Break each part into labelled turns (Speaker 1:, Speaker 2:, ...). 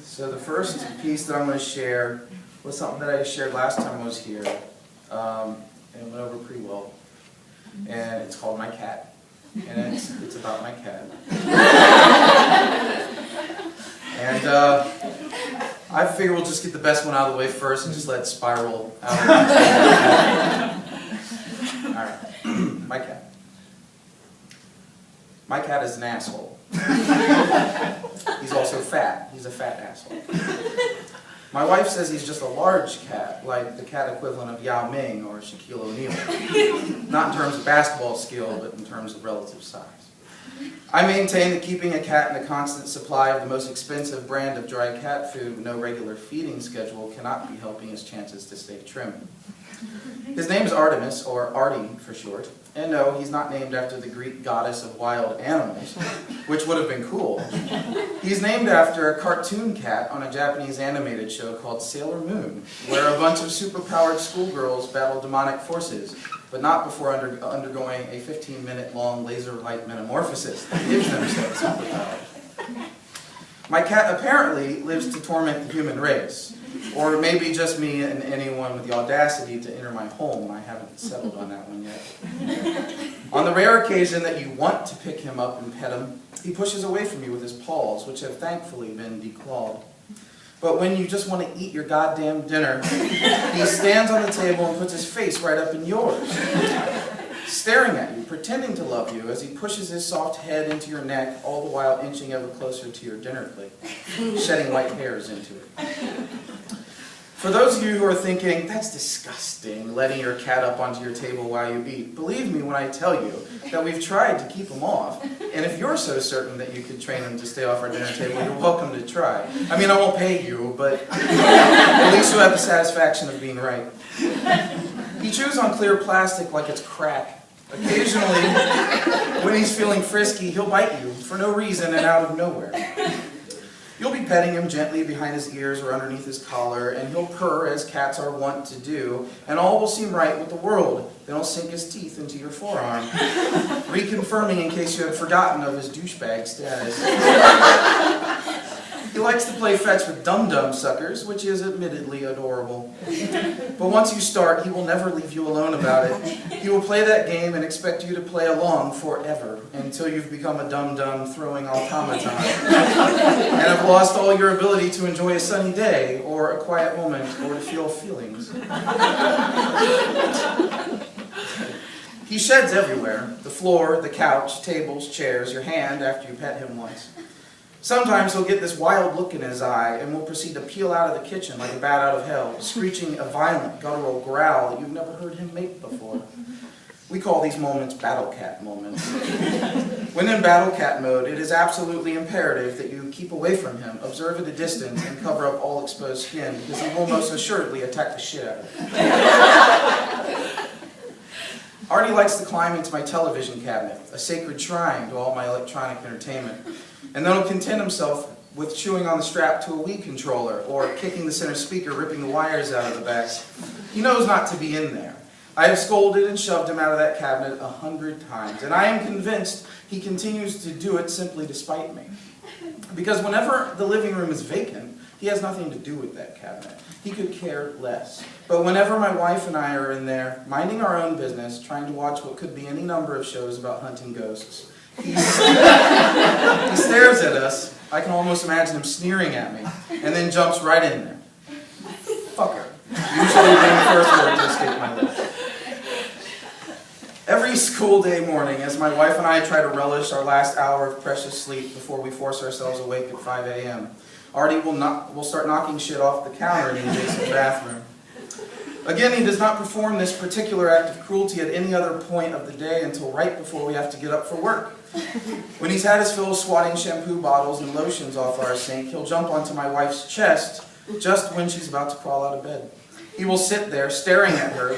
Speaker 1: So the first piece that I'm going to share was something that I shared last time I was here, and it went over pretty well. And it's called My Cat, and it's about my cat. And I figure we'll just get the best one out of the way first and just let it spiral out. All right, my cat. My cat is an asshole. He's also fat. He's a fat asshole. My wife says he's just a large cat, like the cat equivalent of Yao Ming or Shaquille O'Neal. Not in terms of basketball skill, but in terms of relative size. I maintain that keeping a cat in a constant supply of the most expensive brand of dry cat food with no regular feeding schedule cannot be helping his chances to stay trim. His name is Artemis, or Artie for short, and no, he's not named after the Greek goddess of wild animals, which would have been cool. He's named after a cartoon cat on a Japanese animated show called Sailor Moon, where a bunch of superpowered schoolgirls battle demonic forces, but not before undergoing a 15-minute long laser light metamorphosis that gives them said superpowers. My cat apparently lives to torment the human race, or maybe just me and anyone with the audacity to enter my home. I haven't settled on that one yet. On the rare occasion that you want to pick him up and pet him, he pushes away from you with his paws, which have thankfully been declawed. But when you just want to eat your goddamn dinner, he stands on the table and puts his face right up in yours, staring at you, pretending to love you as he pushes his soft head into your neck, all the while inching ever closer to your dinner plate, shedding white hairs into it. For those of you who are thinking, that's disgusting, letting your cat up onto your table while you eat, believe me when I tell you that we've tried to keep him off. And if you're so certain that you could train him to stay off our dinner table, you're welcome to try. I mean, I won't pay you, but at least you'll have the satisfaction of being right. He chews on clear plastic like it's crack. Occasionally, when he's feeling frisky, he'll bite you for no reason and out of nowhere. You'll be petting him gently behind his ears or underneath his collar, and he'll purr as cats are wont to do, and all will seem right with the world. Then he'll sink his teeth into your forearm, reconfirming in case you had forgotten of his douchebag status. He likes to play fetch with dum-dum suckers, which is admittedly adorable. But once you start, he will never leave you alone about it. He will play that game and expect you to play along forever, until you've become a dum-dum throwing automaton, and have lost all your ability to enjoy a sunny day, or a quiet moment, or to feel feelings. He sheds everywhere: the floor, the couch, tables, chairs, your hand after you pet him once. Sometimes he'll get this wild look in his eye and will proceed to peel out of the kitchen like a bat out of hell, screeching a violent, guttural growl that you've never heard him make before. We call these moments battle cat moments. When in battle cat mode, it is absolutely imperative that you keep away from him, observe at a distance, and cover up all exposed skin, because he will most assuredly attack the shit out of you. Artie likes to climb into my television cabinet, a sacred shrine to all my electronic entertainment, and then he'll content himself with chewing on the strap to a Wii controller, or kicking the center speaker, ripping the wires out of the back. He knows not to be in there. I have scolded and shoved him out of that cabinet 100 times, and I am convinced he continues to do it simply to spite me. Because whenever the living room is vacant, he has nothing to do with that cabinet. He could care less. But whenever my wife and I are in there, minding our own business, trying to watch what could be any number of shows about hunting ghosts, he stares at us. I can almost imagine him sneering at me, and then jumps right in there. Fucker. Usually being the first word to escape my lips. Every school day morning, as my wife and I try to relish our last hour of precious sleep before we force ourselves awake at 5 a.m., Artie will start knocking shit off the counter in the adjacent bathroom. Again, he does not perform this particular act of cruelty at any other point of the day until right before we have to get up for work. When he's had his fill of swatting shampoo bottles and lotions off our sink, he'll jump onto my wife's chest just when she's about to crawl out of bed. He will sit there, staring at her,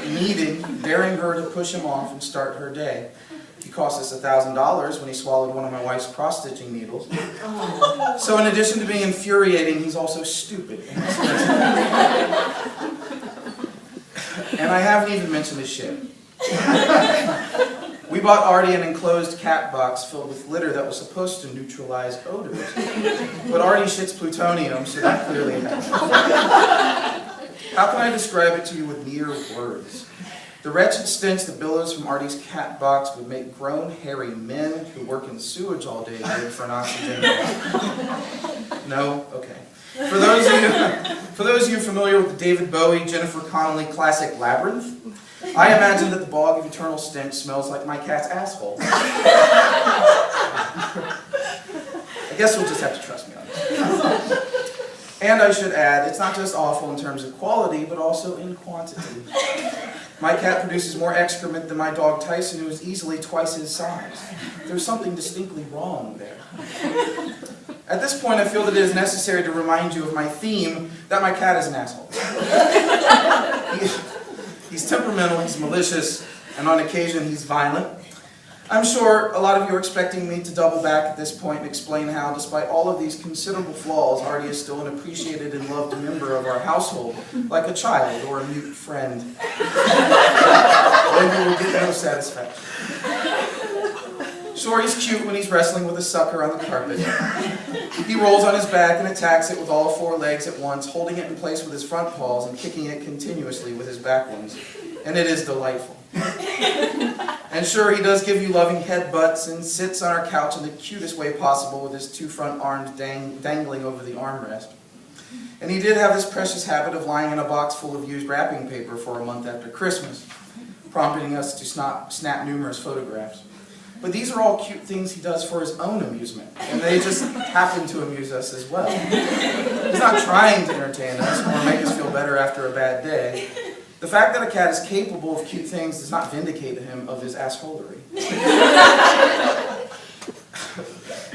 Speaker 1: daring her to push him off and start her day. He cost us $1,000 when he swallowed one of my wife's cross-stitching needles. So in addition to being infuriating, he's also stupid. And I haven't even mentioned his shit. We bought Artie an enclosed cat box filled with litter that was supposed to neutralize odors. But Artie shits plutonium, so that clearly happened. How can I describe it to you with mere words? The wretched stench that billows from Artie's cat box would make grown, hairy men who work in sewage all day good for an oxygen mask. No? Okay. For those of you familiar with the David Bowie, Jennifer Connelly classic Labyrinth, I imagine that the bog of eternal stench smells like my cat's asshole. I guess you'll just have to trust me on this. And I should add, it's not just awful in terms of quality, but also in quantity. My cat produces more excrement than my dog Tyson, who is easily twice his size. There's something distinctly wrong there. At this point, I feel that it is necessary to remind you of my theme, that my cat is an asshole. He's temperamental, he's malicious, and on occasion he's violent. I'm sure a lot of you are expecting me to double back at this point and explain how, despite all of these considerable flaws, Artie is still an appreciated and loved member of our household, like a child or a mute friend. Then you will get no satisfaction. Sure, he's cute when he's wrestling with a sucker on the carpet. He rolls on his back and attacks it with all 4 legs at once, holding it in place with his front paws and kicking it continuously with his back ones. And it is delightful. And sure, he does give you loving headbutts and sits on our couch in the cutest way possible with his 2 front arms dangling over the armrest. And he did have this precious habit of lying in a box full of used wrapping paper for a month after Christmas, prompting us to snap numerous photographs. But these are all cute things he does for his own amusement, and they just happen to amuse us as well. He's not trying to entertain us or make us feel better after a bad day. The fact that a cat is capable of cute things does not vindicate him of his assholery.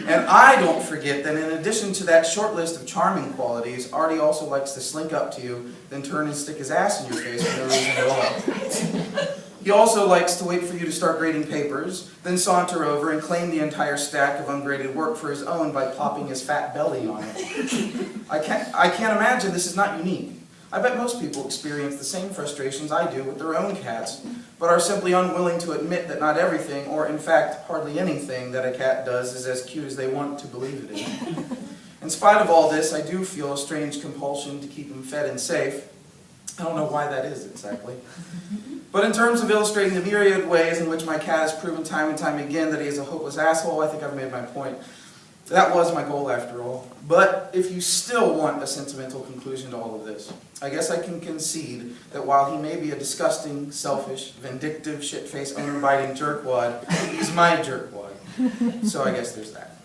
Speaker 1: And I don't forget that in addition to that short list of charming qualities, Artie also likes to slink up to you, then turn and stick his ass in your face for no reason at all. He also likes to wait for you to start grading papers, then saunter over and claim the entire stack of ungraded work for his own by plopping his fat belly on it. I can't imagine this is not unique. I bet most people experience the same frustrations I do with their own cats, but are simply unwilling to admit that not everything, or in fact hardly anything, that a cat does is as cute as they want to believe it is. In spite of all this, I do feel a strange compulsion to keep him fed and safe. I don't know why that is exactly. But in terms of illustrating the myriad ways in which my cat has proven time and time again that he is a hopeless asshole, I think I've made my point. That was my goal after all. But if you still want a sentimental conclusion to all of this, I guess I can concede that while he may be a disgusting, selfish, vindictive, shit-faced, owner-biting jerkwad, he's my jerkwad. So I guess there's that.